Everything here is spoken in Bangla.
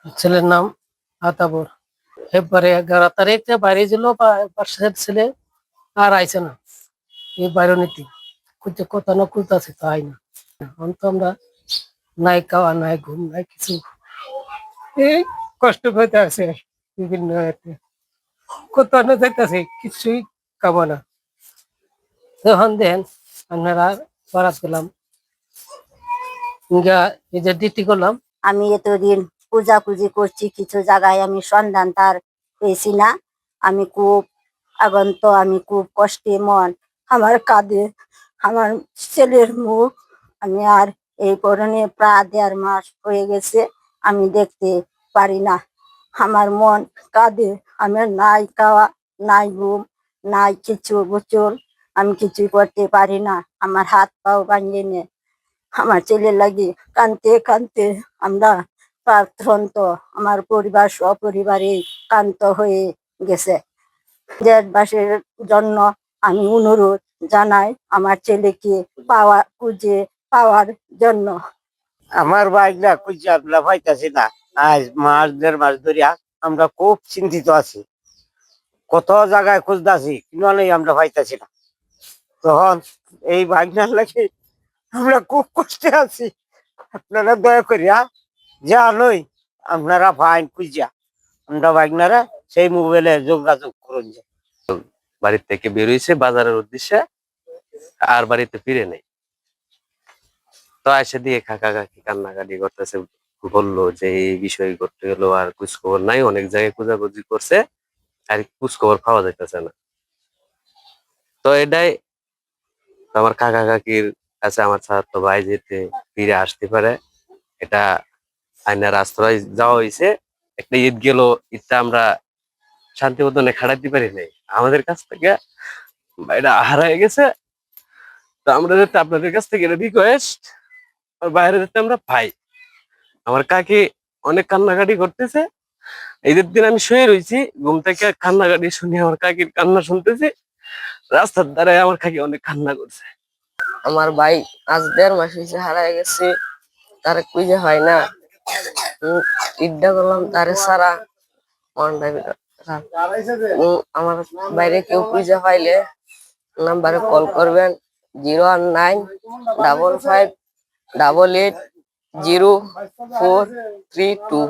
ছেলের নাম আতাবর। এরপরে 11 তারিখে বাইরে ছিল বাসার ছেলে, আর আইছে না। এই বাইরে নীতি খুঁজতে কোথাও না খুঁজতেছে, তাই না। এখন তো আমরা নাই খাওয়া, নাই ঘুম, নাই কিছু, এই কষ্ট করতে আছে বিভিন্ন এতে। কোথাও না যাইতেছে, কিছুই খাবো না। তখন দেন আপনারা বরাত গেলাম, এই যে ডিউটি করলাম। আমি এতদিন পূজাপুজি করছি, কিছু জায়গায় আমি সন্ধান তার পেয়েছি না। আমি খুব আগন্ত, আমি খুব কষ্টে মন আমার কাঁদে। আমার ছেলের মুখ আমি আর এই করণে প্রায় 1.5 মাস হয়ে গেছে, আমি দেখতে পারি না। আমার মন কাঁদে, আমার নাই খাওয়া, নাই ঘুম, নাই কিছু গোচল, আমি কিছুই করতে পারি না। আমার হাত পাও ভাঙিয়ে নে। আমার ছেলে লাগি কানতে কানতে আমরা প্রার্থন্ত, আমার পরিবার সপরিবারে কান্ত হয়ে গেছে। দেশবাসীর জন্য আমি অনুরোধ জানাই আমার ছেলেকে খুঁজে পাওয়ার জন্য। আমার বাইকটা খুঁজে আমরা পাইতাছি না। আজ মাস 1.5 মাস ধরিয়া আমরা খুব চিন্তিত আছি, কত জায়গায় খুঁজতেছি কিন্তু আমরা পাইতাছি না। তখন এই বাইকটার লাগে আমরা খুব কষ্টে আছি। আপনারা দয়া করিয়া জানোই আপনারা ফাইন খুঁজিয়া আমরা বাইকনারা সেই মোবাইলে যোগাযোগ করুন। যে বাড়ির থেকে বেরোইছে বাজারের উদ্দেশ্যে, আর বাড়িতে ফিরে নেই। তো এসে দিয়ে কাকা কাকি কান্নাকাটি করতেছে, বললো যে এই বিষয় করতে গেলো আর খোঁজ খবর নাই, অনেক জায়গায় খোঁজাখুঁজি করছে আর খোঁজ খবর পাওয়া যাইতেছে না। তো এটাই আমার কাকা কাকির কাছে আমার ছাত্র ভাই যেতে ফিরে আসতে পারে, এটা আইনার আশ্রয় যাওয়া হয়েছে। একটা ঈদ গেল, ঈদটা আমরা শান্তি মতনে খাটাইতে পারি নাই, আমাদের কাছ থেকে এটা হারাই গেছে। তো আমরা যাতে আপনাদের কাছ থেকে রিকোয়েস্ট, বাইরে যেতে আমরা পাই। আমার কাকি অনেক কান্নাকাটি করতেছে, ঈদের দিন আমি শুয়ে রয়েছি, ঘুম থেকে কান্নাকাটি শুনি, আমার কাকির কান্না শুনতেছি, রাস্তার দ্বারাই আমার কাকি অনেক কান্না করছে। আমার ভাই আজ 1.5 মাস হয়েছে হারায় গেছে, তারে খুঁজে হয় না। ঈদটা করলাম তারে সারা মনটা খারাপ। আমার বাইরে কেউ খুঁজে পাইলে নাম্বারে কল করবেন, 01955880432।